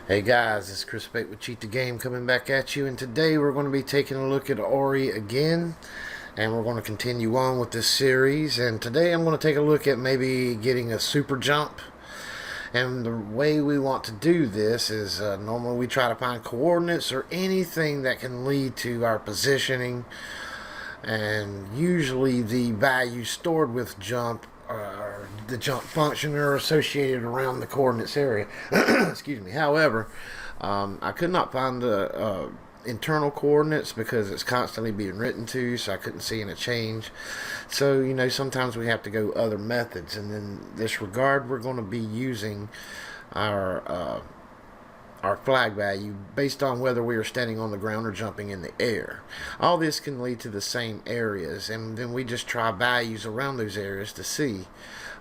Hey guys, it's Chris Bate with Cheat the Game coming back at you, and today we're going to be taking a look at Ori again, and we're going to continue on with this series. And today I'm going to take a look at maybe getting a super jump. And the way we want to do this is normally we try to find coordinates or anything that can lead to our positioning, and usually the values stored with jump the jump function are associated around the coordinates area. Excuse me. However, I could not find the internal coordinates because it's constantly being written to, so I couldn't see any change. So, sometimes we have to go other methods, and in this regard, we're going to be using our flag value based on whether we are standing on the ground or jumping in the air. All this can lead to the same areas, and then we just try values around those areas to see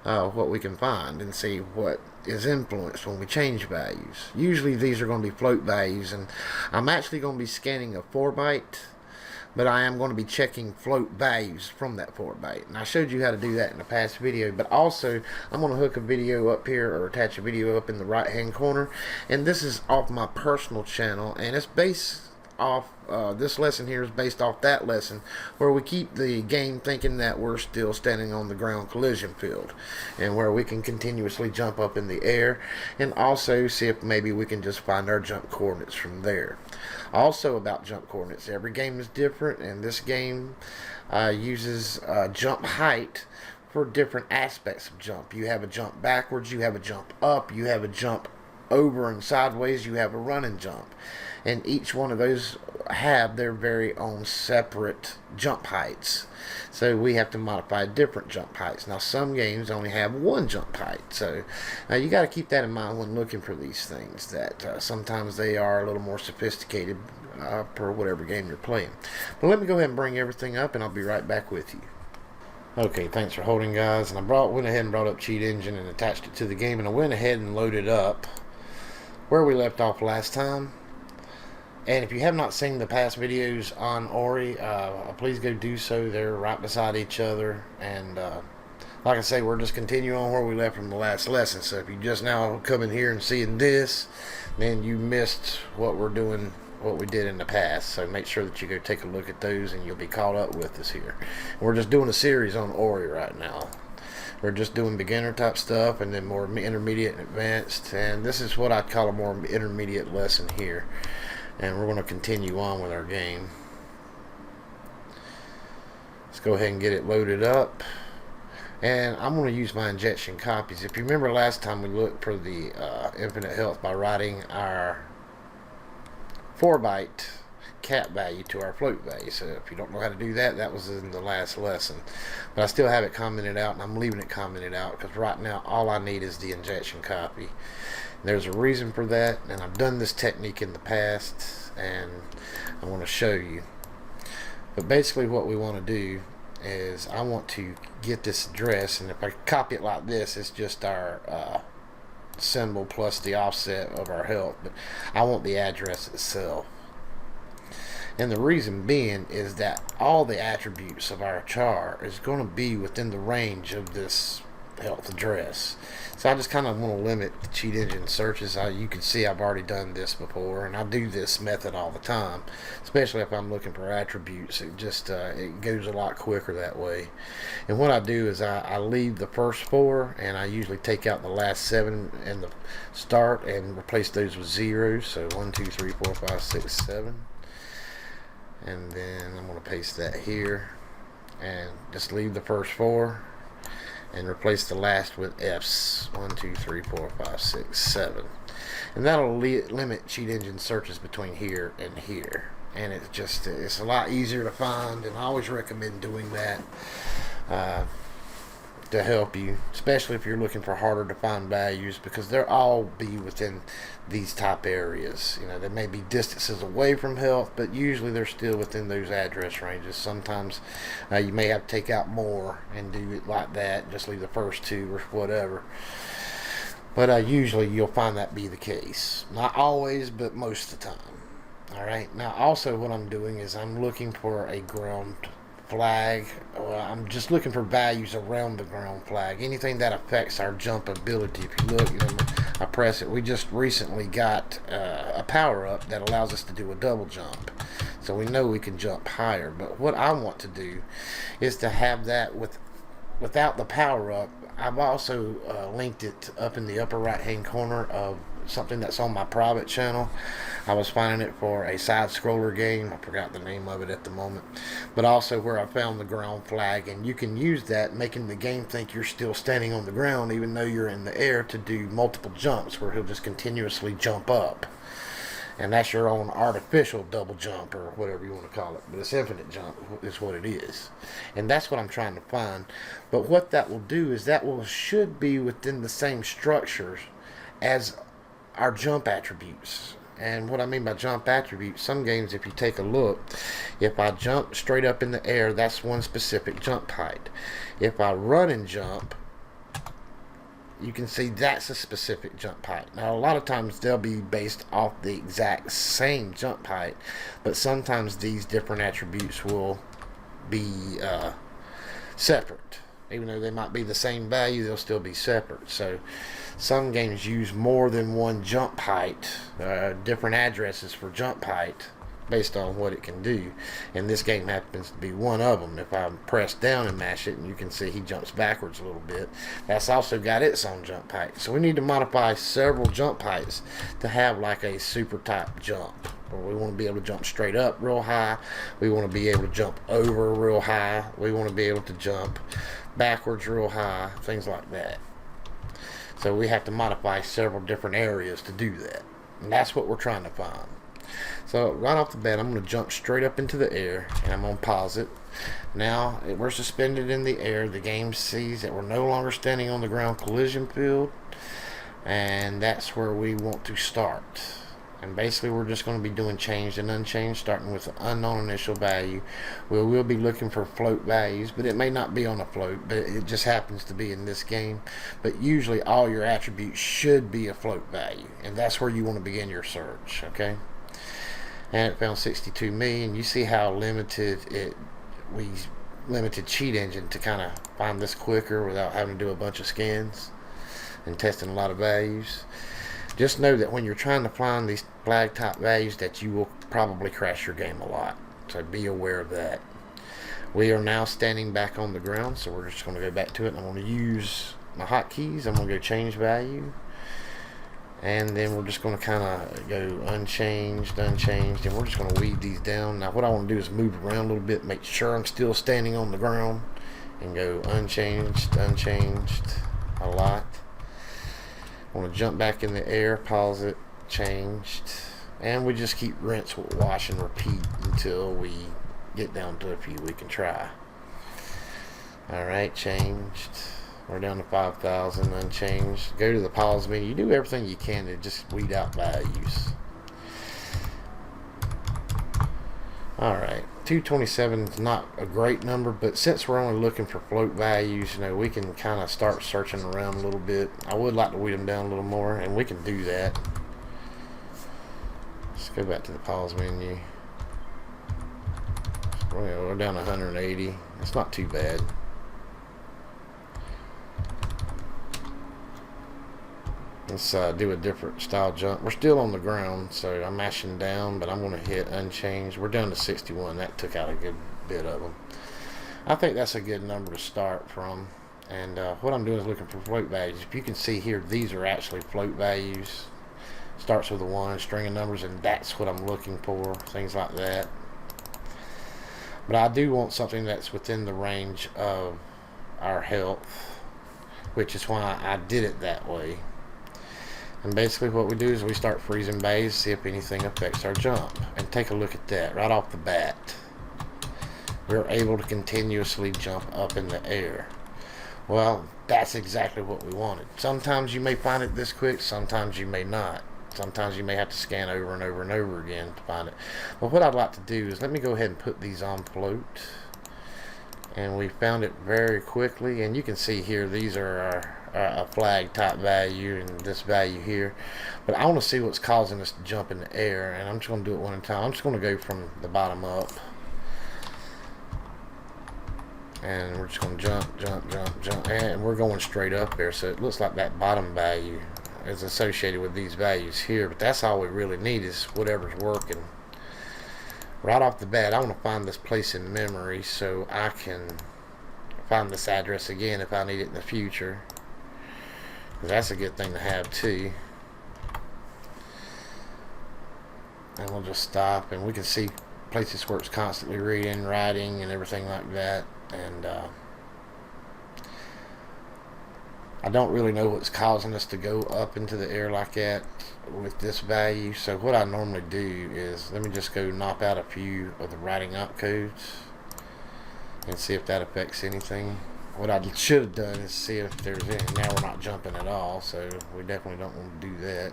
what we can find and see what is influenced when we change values. Usually these are going to be float values, and I'm actually going to be scanning a 4-byte, but I am going to be checking float values from that 4-byte. And I showed you how to do that in a past video, but also I'm going to hook a video up here or attach a video up in the right hand corner. And this is off my personal channel, and it's based off, this lesson here is based off that lesson where we keep the game thinking that we're still standing on the ground collision field, and where we can continuously jump up in the air and also see if maybe we can just find our jump coordinates from there. Also about jump coordinates, every game is different, and this game uses jump height for different aspects of jump. You have a jump backwards, you have a jump up, you have a jump over and sideways, you have a running jump, and each one of those have their very own separate jump heights, so we have to modify different jump heights. Now some games only have one jump height, so you got to keep that in mind when looking for these things, that sometimes they are a little more sophisticated per whatever game you're playing. But let me go ahead and bring everything up, and I'll be right back with you. Okay, thanks for holding, guys. And I went ahead and brought up Cheat Engine and attached it to the game, and I went ahead and loaded up where we left off last time. And if you have not seen the past videos on Ori, please go do so. They're right beside each other. And like I say, we're just continuing on where we left from the last lesson. So if you just now coming here and seeing this, then you missed what we're doing, what we did in the past. So make sure that you go take a look at those, and you'll be caught up with us here. We're just doing a series on Ori right now. We're just doing beginner type stuff, and then more intermediate and advanced. And this is what I call a more intermediate lesson here. And we're going to continue on with our game. Let's go ahead and get it loaded up. And I'm going to use my injection copies. If you remember last time, we looked for the infinite health by writing our 4-byte cap value to our float value. So if you don't know how to do that, that was in the last lesson. But I still have it commented out, and I'm leaving it commented out because right now all I need is the injection copy. There's a reason for that, and I've done this technique in the past, and I want to show you. But basically what we want to do is I want to get this address, and if I copy it like this, it's just our symbol plus the offset of our health, but I want the address itself. And the reason being is that all the attributes of our char is going to be within the range of this health address. So I just kind of want to limit the cheat engine searches. You can see I've already done this before, and I do this method all the time, especially if I'm looking for attributes. It just it goes a lot quicker that way. And what I do is I leave the first 4, and I usually take out the last 7 in the start and replace those with zeros. So 1 2 3 4 5 6 7, and then I'm going to paste that here and just leave the first 4 and replace the last with F's. 1 2 3 4 5 6 7, and that'll limit cheat engine searches between here and here. And it's a lot easier to find, and I always recommend doing that to help you, especially if you're looking for harder to find values, because they'll all be within these type areas. They may be distances away from health, but usually they're still within those address ranges. Sometimes you may have to take out more and do it like that, just leave the first 2 or whatever. But usually you'll find that be the case. Not always, but most of the time. Alright, now also what I'm doing is I'm looking for a ground flag. I'm just looking for values around the ground flag, anything that affects our jump ability. If you look, I press it. We just recently got a power up that allows us to do a double jump, so we know we can jump higher. But what I want to do is to have that without the power up. I've also linked it up in the upper right hand corner of something that's on my private channel. I was finding it for a side scroller game. I forgot the name of it at the moment, but also where I found the ground flag, and you can use that, making the game think you're still standing on the ground even though you're in the air, to do multiple jumps where he'll just continuously jump up. And that's your own artificial double jump, or whatever you want to call it. But it's infinite jump is what it is. And that's what I'm trying to find. But what that will do is should be within the same structures as our jump attributes. And what I mean by jump attributes, some games, if you take a look, if I jump straight up in the air, that's one specific jump height. If I run and jump, you can see that's a specific jump height. Now, a lot of times they'll be based off the exact same jump height, but sometimes these different attributes will be separate. Even though they might be the same value, they'll still be separate. So some games use more than one jump height, different addresses for jump height, based on what it can do. And this game happens to be one of them. If I press down and mash it, and you can see he jumps backwards a little bit, that's also got its own jump height. So we need to modify several jump heights to have like a super type jump. Or we want to be able to jump straight up real high. We want to be able to jump over real high. We want to be able to jump backwards real high, things like that. So we have to modify several different areas to do that. And that's what we're trying to find. So right off the bat, I'm going to jump straight up into the air, and I'm going to pause it. Now we're suspended in the air. The game sees that we're no longer standing on the ground collision field, and that's where we want to start. And basically we're just going to be doing changed and unchanged, starting with an unknown initial value. We will be looking for float values, but it may not be on a float, but it just happens to be in this game. But usually all your attributes should be a float value, and that's where you want to begin your search. Okay, and it found 62 million. You see how limited we limited Cheat Engine to kind of find this quicker without having to do a bunch of scans and testing a lot of values. Just know that when you're trying to find these flag type values, that you will probably crash your game a lot. So be aware of that. We are now standing back on the ground, so we're just going to go back to it. And I'm going to use my hotkeys. I'm going to go change value. And then we're just going to kind of go unchanged, and we're just going to weed these down. Now what I want to do is move around a little bit, make sure I'm still standing on the ground, and go unchanged a lot. I want to jump back in the air, pause it, changed, and we just keep rinse, wash, and repeat until we get down to a few we can try. Alright, changed. We're down to 5,000, unchanged. Go to the pause menu. You do everything you can to just weed out values. Alright, 227 is not a great number, but since we're only looking for float values, we can kind of start searching around a little bit. I would like to weed them down a little more, and we can do that. Let's go back to the pause menu. Well, we're down to 180. It's not too bad. Let's do a different style jump. We're still on the ground, so I'm mashing down, but I'm going to hit unchanged. We're down to 61. That took out a good bit of them. I think that's a good number to start from. And what I'm doing is looking for float values. If you can see here, these are actually float values. Starts with a 1, string of numbers, and that's what I'm looking for. Things like that. But I do want something that's within the range of our health, which is why I did it that way. And basically what we do is we start freezing bays, see if anything affects our jump. And take a look at that right off the bat. We're able to continuously jump up in the air. Well, that's exactly what we wanted. Sometimes you may find it this quick, sometimes you may not. Sometimes you may have to scan over and over and over again to find it. But what I'd like to do is let me go ahead and put these on float. And we found it very quickly, and you can see here these are our a flag type value and this value here, but I want to see what's causing us to jump in the air, and I'm just going to do it one at a time. I'm just going to go from the bottom up, and we're just going to jump, and we're going straight up there, so it looks like that bottom value is associated with these values here, but that's all we really need is whatever's working. Right off the bat, I want to find this place in memory so I can find this address again if I need it in the future, because that's a good thing to have too. And we'll just stop, and we can see places where it's constantly reading, writing, and everything like that. And I don't really know what's causing us to go up into the air like that with this value. So what I normally do is, let me just go knock out a few of the writing opcodes and see if that affects anything. What I should have done is see if there's any. Now we're not jumping at all, so we definitely don't want to do that.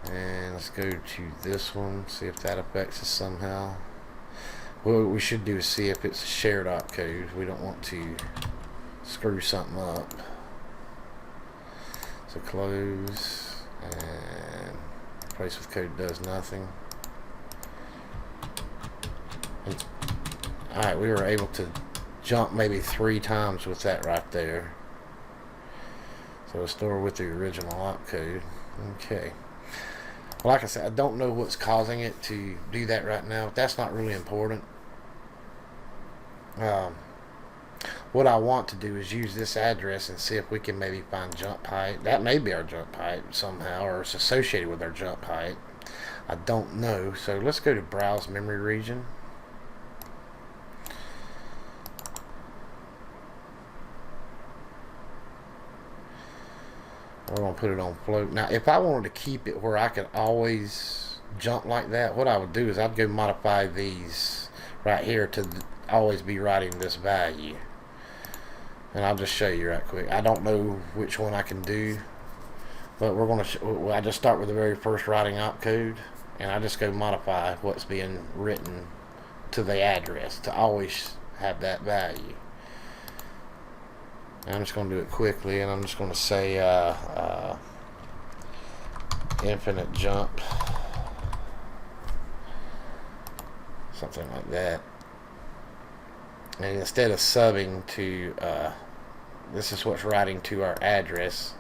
And let's go to this one, see if that affects us somehow. What we should do is see if it's a shared opcode. We don't want to screw something up. So close, and replace with code does nothing. Alright, we were able to jump maybe 3 times with that right there. So we'll store with the original opcode. Okay. Well, like I said, I don't know what's causing it to do that right now. That's not really important. What I want to do is use this address and see if we can maybe find jump height. That may be our jump height somehow, or it's associated with our jump height. I don't know. So let's go to Browse Memory Region. We're going to put it on float. Now, if I wanted to keep it where I could always jump like that, what I would do is I'd go modify these right here to always be writing this value. And I'll just show you right quick. I don't know which one I can do, but we're going to. I just start with the very first writing opcode, and I just go modify what's being written to the address to always have that value. I'm just going to do it quickly, and I'm just going to say infinite jump, something like that. And instead of subbing to, this is what's writing to our address.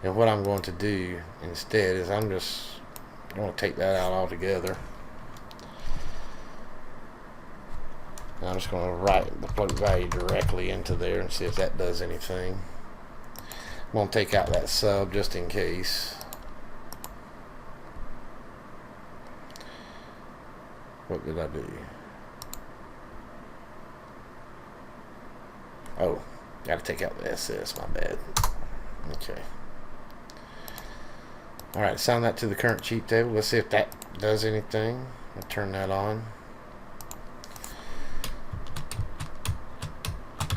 And what I'm going to do instead is I'm just going to take that out altogether. And I'm just going to write the float value directly into there and see if that does anything. I'm going to take out that sub just in case. What did I do? Oh, got to take out the SS, my bad. Okay. Alright, assign that to the current cheat table. Let's see if that does anything. I'll turn that on.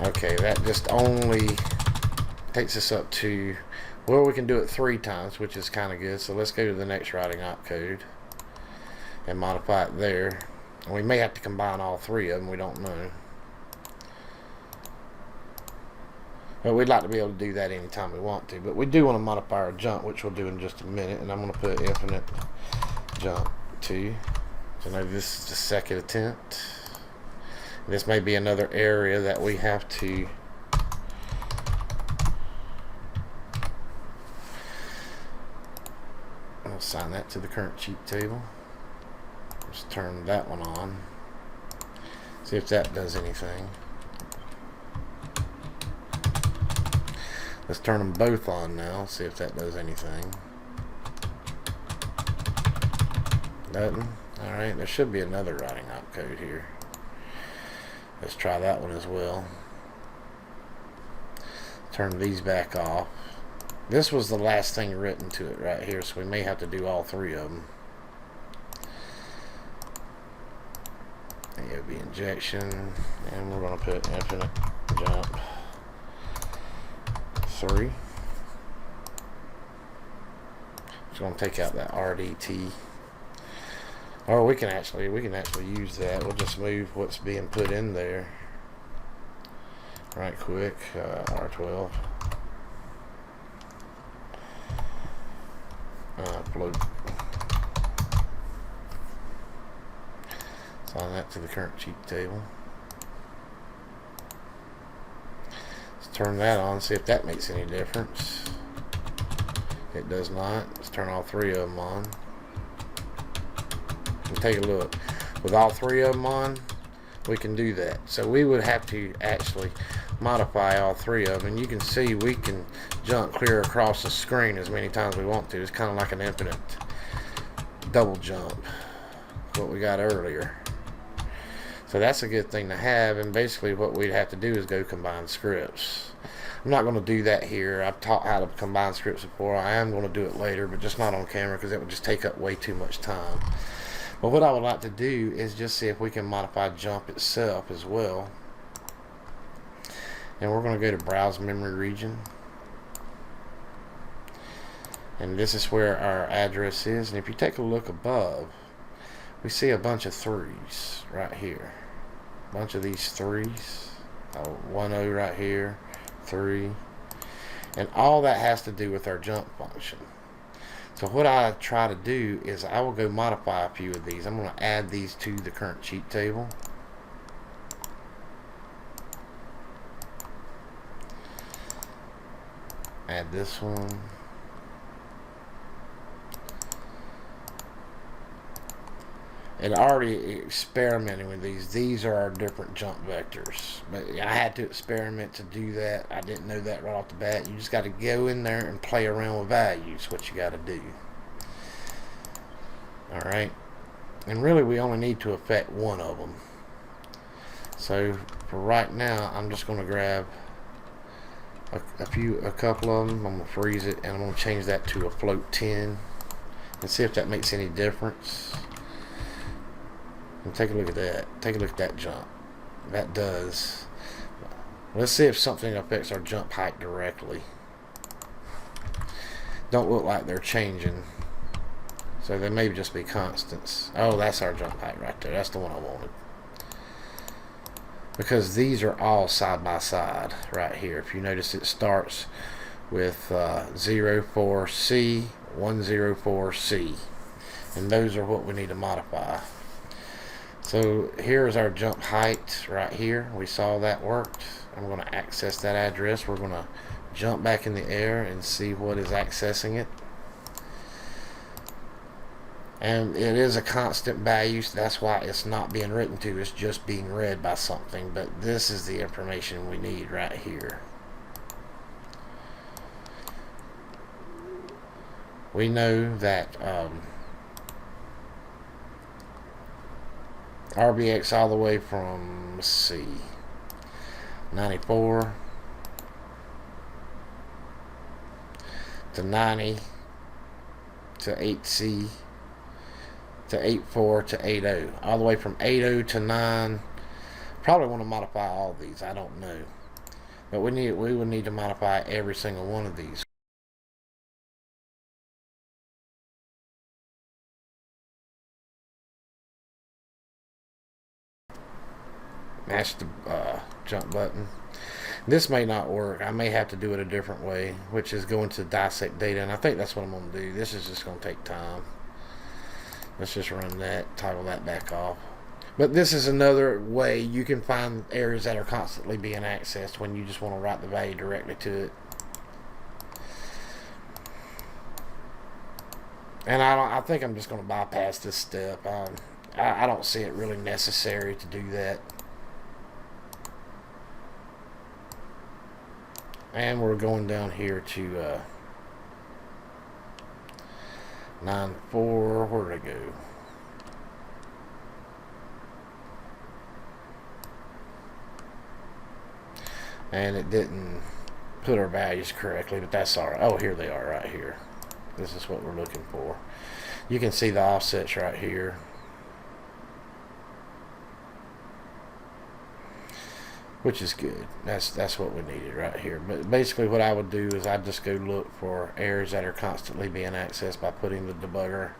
Okay, that just only takes us up to, well, we can do it 3 times, which is kind of good. So let's go to the next writing opcode and modify it there. And we may have to combine all 3 of them, we don't know. But we'd like to be able to do that anytime we want to. But we do want to modify our jump, which we'll do in just a minute. And I'm going to put infinite jump 2. So now this is the second attempt. This may be another area that we have to I'll assign that to the current cheat table. Just turn that one on. See if that does anything. Let's turn them both on now. See if that does anything. Nothing. Alright, there should be another writing opcode here. Let's try that one as well. Turn these back off. This was the last thing written to it right here, so we may have to do all 3 of them. AOB injection, and we're going to put infinite jump 3. Just going to take out that RDT. Or we can actually use that. We'll just move what's being put in there right quick. R12. Float. Assign that to the current cheat table. Let's turn that on, see if that makes any difference. It does not. Let's turn all 3 of them on. And take a look. With all 3 of them on, we can do that. So we would have to actually modify all 3 of them. And you can see we can jump clear across the screen as many times as we want to. It's kind of like an infinite double jump. What we got earlier. So that's a good thing to have. And basically what we'd have to do is go combine scripts. I'm not going to do that here. I've taught how to combine scripts before. I am going to do it later, but just not on camera because it would just take up way too much time. But what I would like to do is just see if we can modify jump itself as well. And we're going to go to browse memory region. And this is where our address is. And if you take a look above, we see a bunch of 3s right here. A bunch of these 3s. 1 right here. 3. And all that has to do with our jump function. So what I try to do is I will go modify a few of these. I'm going to add these to the current cheat table. Add this one. And already experimenting with these. These are our different jump vectors. But I had to experiment to do that. I didn't know that right off the bat. You just got to go in there and play around with values. What you got to do. Alright. And really we only need to affect 1 of them. So for right now I'm just going to grab a couple of them. I'm going to freeze it and I'm going to change that to a float 10 and see if that makes any difference. And take a look at that. Take a look at that jump. That does. Let's see if something affects our jump height directly. Don't look like they're changing. So they may just be constants. Oh, that's our jump height right there. That's the one I wanted. Because these are all side by side right here. If you notice, it starts with 04C, 104C. And those are what we need to modify. So here's our jump height right here. We saw that worked. I'm going to access that address. We're going to jump back in the air and see what is accessing it. And it is a constant value, so that's why it's not being written to. It's just being read by something. But this is the information we need right here. We know that RBX all the way from, let's see, 94 to 90 to 8C to 84 to 80. All the way from 80 to 9. Probably want to modify all these. I don't know. But we would need to modify every single one of these. Match the jump button. This may not work. I may have to do it a different way, which is going to dissect data, and I think that's what I'm going to do. This is just going to take time. Let's just run that, toggle that back off. But this is another way you can find areas that are constantly being accessed when you just want to write the value directly to it. And I think I'm just going to bypass this step. I don't see it really necessary to do that. And we're going down here to 9.4. Where did I go? And it didn't put our values correctly, but that's alright. Oh, here they are right here. This is what we're looking for. You can see the offsets right here. Which is good. That's what we needed right here. But basically what I would do is I'd just go look for areas that are constantly being accessed by putting the debugger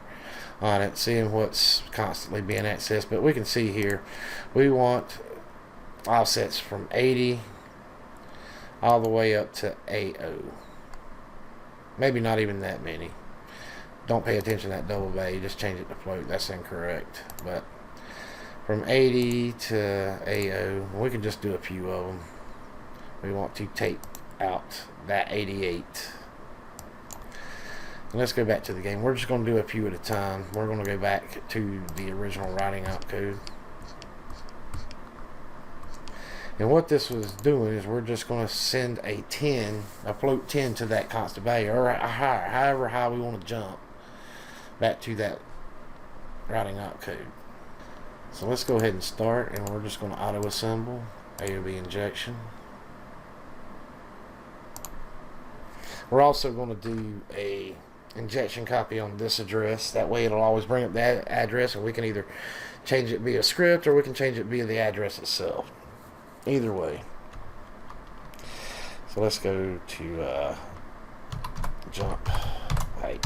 on it, seeing what's constantly being accessed. But we can see here we want offsets from 80 all the way up to 80. Maybe not even that many. Don't pay attention to that double value, just change it to float. That's incorrect. But from 80 to 80, we can just do a few of them. We want to take out that 88. Let's go back to the game. We're just going to do a few at a time. We're going to go back to the original writing out code. And what this was doing is we're just going to send a float 10 to that constant value, or higher, however high we want to jump back to that writing out code. So let's go ahead and start, and we're just going to auto assemble AOB injection. We're also going to do a injection copy on this address. That way it'll always bring up that address, and we can either change it via script or we can change it via the address itself. Either way. So let's go to jump height,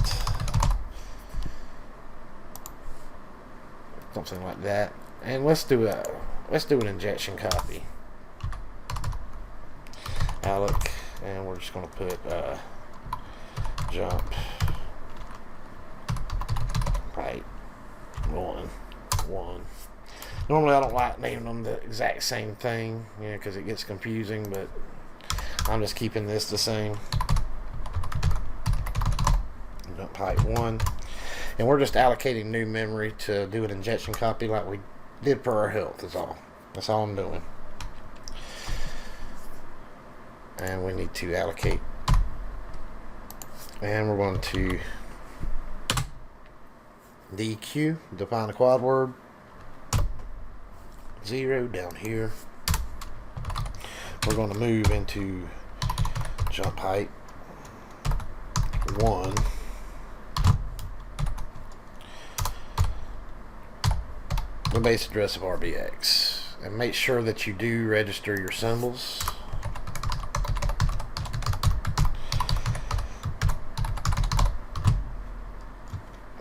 something like that, and let's do an injection copy. Alec, and we're just going to put jump height 1. Normally I don't like naming them the exact same thing, because it gets confusing, but I'm just keeping this the same. Jump height 1. And we're just allocating new memory to do an injection copy like we did for our health is all. That's all I'm doing. And we need to allocate. And we're going to DQ, define the quad word. 0 down here. We're going to move into jump height 1. The base address of RBX, and make sure that you do register your symbols.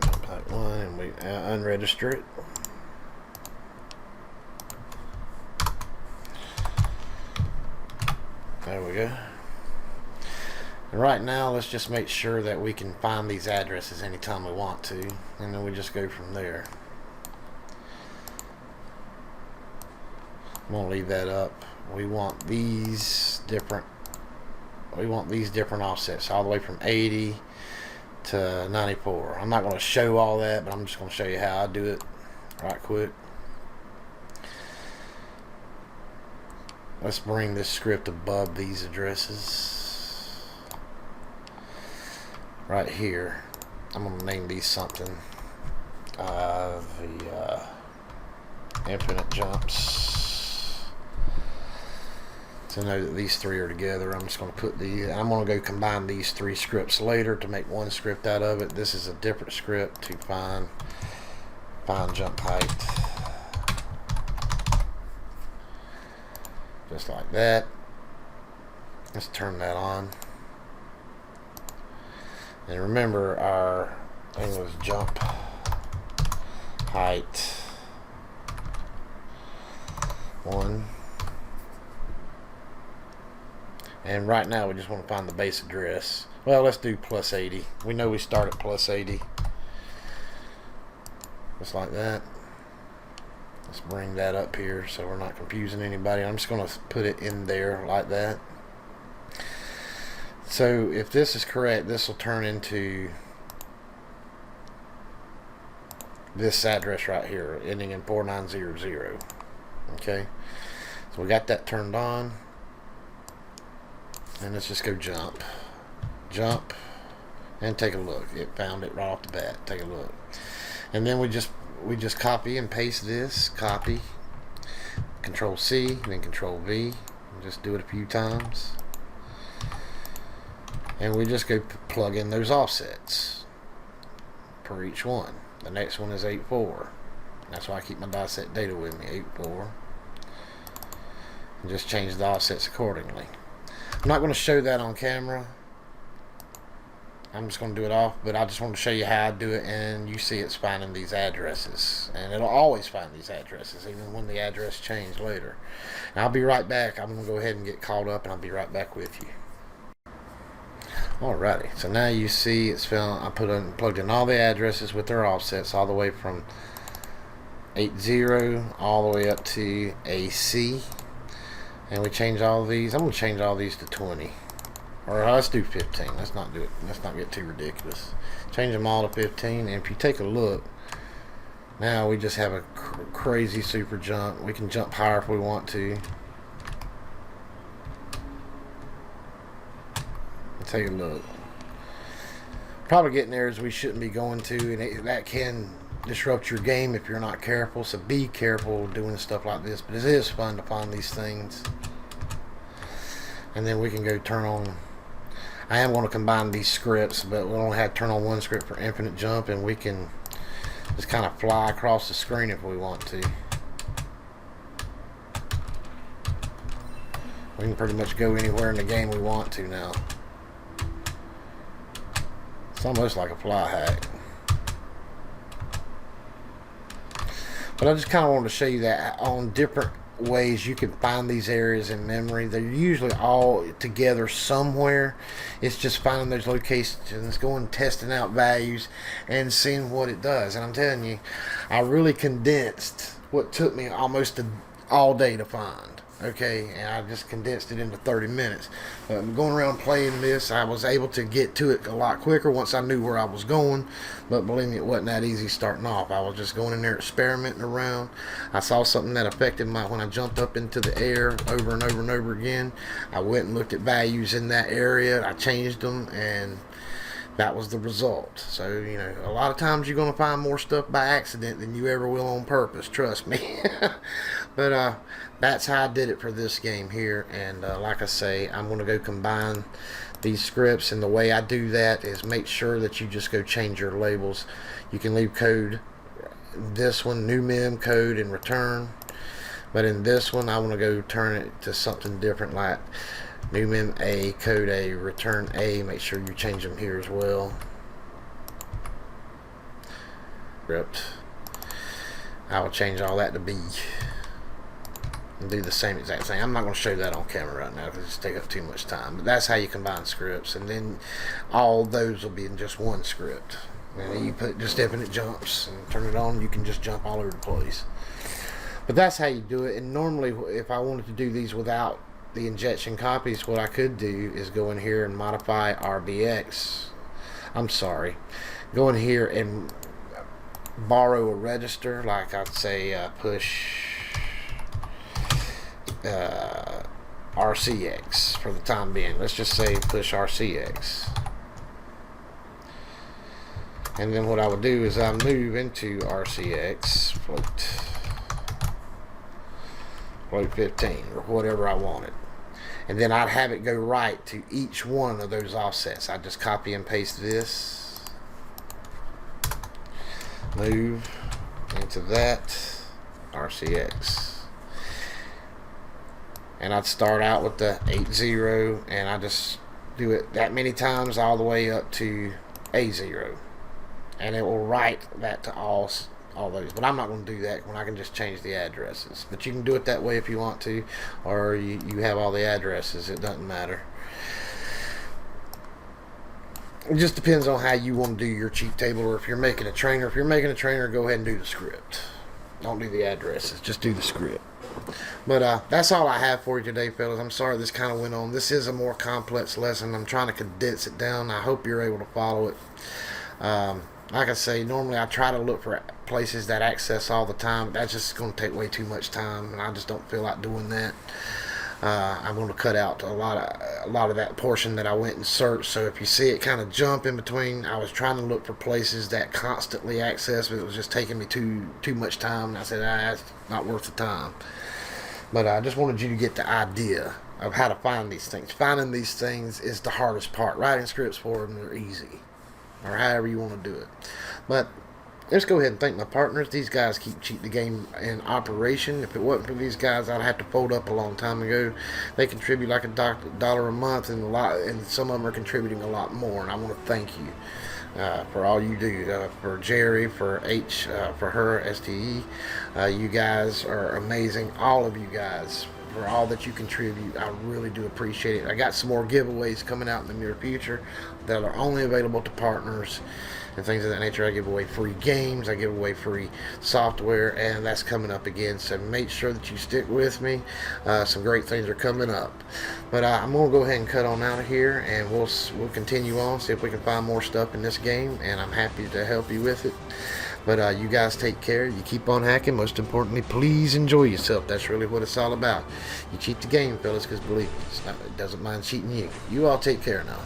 Jump height 1, and we unregister it. There we go. And right now, let's just make sure that we can find these addresses anytime we want to, and then we just go from there. I'm gonna leave that up. We want these different offsets all the way from 80 to 94. I'm not going to show all that, but I'm just going to show you how I do it right quick. Let's bring this script above these addresses. Right here, I'm going to name these something. The infinite jumps. To know that these three are together, I'm just going to put these. I'm going to go combine these three scripts later to make one script out of it. This is a different script to find jump height. Just like that. Let's turn that on. And remember, our thing was jump height 1. And right now we just want to find the base address. Well, let's do plus 80. We know we start at plus 80. Just like that. Let's bring that up here so we're not confusing anybody. I'm just going to put it in there like that. So if this is correct, this will turn into this address right here, ending in 4900. Okay, so we got that turned on. And let's just go jump, and take a look. It found it right off the bat. Take a look, and then we just copy and paste this. Copy, Control C, then Control V. Just do it a few times, and we just go plug in those offsets for each one. The next one is 84. That's why I keep my dissect data with me. 84, and just change the offsets accordingly. I'm not going to show that on camera. I'm just going to do it off, but I just want to show you how I do it, and you see it's finding these addresses, and it'll always find these addresses even when the address change later. And I'll be right back. I'm going to go ahead and get caught up, and I'll be right back with you. Alrighty, so now you see it's found. I plugged in all the addresses with their offsets all the way from 80 all the way up to AC. And we change all these. I'm going to change all these to 20. Or let's do 15. Let's not do it. Let's not get too ridiculous. Change them all to 15. And if you take a look, now we just have a crazy super jump. We can jump higher if we want to. Take a look. Probably getting areas we shouldn't be going to, and that can disrupt your game if you're not careful. So be careful doing stuff like this. But it is fun to find these things. And then we can go turn on. I am going to combine these scripts, but we only have to turn on one script for infinite jump, and we can just kind of fly across the screen if we want to. We can pretty much go anywhere in the game we want to now. It's almost like a fly hack. But I just kind of wanted to show you that on different ways you can find these areas in memory. They're usually all together somewhere. It's just finding those locations, going testing out values and seeing what it does. And I'm telling you, I really condensed what took me almost all day to find. Okay, and I just condensed it into 30 minutes. Going around playing this, I was able to get to it a lot quicker once I knew where I was going. But believe me, it wasn't that easy starting off. I was just going in there experimenting around. I saw something that affected when I jumped up into the air over and over and over again. I went and looked at values in that area. I changed them, and that was the result. So, you know, a lot of times you're going to find more stuff by accident than you ever will on purpose. Trust me. But that's how I did it for this game here. And like I say, I'm going to go combine these scripts. And the way I do that is make sure that you just go change your labels. You can leave code. This one, new mem code and return. But in this one, I want to go turn it to something different, like new mem A, code A, return A. Make sure you change them here as well. Script. I will change all that to B. And do the same exact thing. I'm not going to show that on camera right now because it's take up too much time. But that's how you combine scripts. And then all those will be in just one script. And then you put just infinite jumps and turn it on. You can just jump all over the place. But that's how you do it. And normally, if I wanted to do these without the injection copies, what I could do is go in here and modify RBX. I'm sorry. Go in here and borrow a register. Like I'd say push RCX for the time being. Let's just say push RCX. And then what I would do is I move into RCX float 15 or whatever I wanted. And then I'd have it go right to each one of those offsets. I just copy and paste this. Move into that RCX. And I'd start out with the 8-0, and I just do it that many times all the way up to A0, and it will write that to all those. But I'm not going to do that when I can just change the addresses. But you can do it that way if you want to, or you have all the addresses. It doesn't matter. It just depends on how you want to do your cheat table, or if you're making a trainer. If you're making a trainer, go ahead and do the script. Don't do the addresses. Just do the script. But that's all I have for you today, fellas. I'm sorry this kind of went on. This is a more complex lesson. I'm trying to condense it down. I hope you're able to follow it. Like I say, normally I try to look for places that access all the time. But that's just going to take way too much time, and I just don't feel like doing that. I'm going to cut out a lot of that portion that I went and searched. So if you see it kind of jump in between, I was trying to look for places that constantly access, but it was just taking me too much time. And I said, that's not worth the time. But I just wanted you to get the idea of how to find these things. Finding these things is the hardest part. Writing scripts for them are easy, or however you want to do it. But let's go ahead and thank my partners. These guys keep Cheat the Game in operation. If it wasn't for these guys, I'd have to fold up a long time ago. They contribute like $1 a month, and some of them are contributing a lot more. And I want to thank you for all you do. For Jerry, for H, for her, STE. You guys are amazing. All of you guys for all that you contribute. I really do appreciate it. I got some more giveaways coming out in the near future that are only available to partners and things of that nature. I give away free games, I give away free software, and that's coming up again, so make sure that you stick with me. Some great things are coming up. But I'm going to go ahead and cut on out of here, and we'll continue on, see if we can find more stuff in this game, and I'm happy to help you with it. But you guys take care. You keep on hacking. Most importantly, please enjoy yourself. That's really what it's all about. You cheat the game, fellas, because believe me, it doesn't mind cheating you. You all take care now.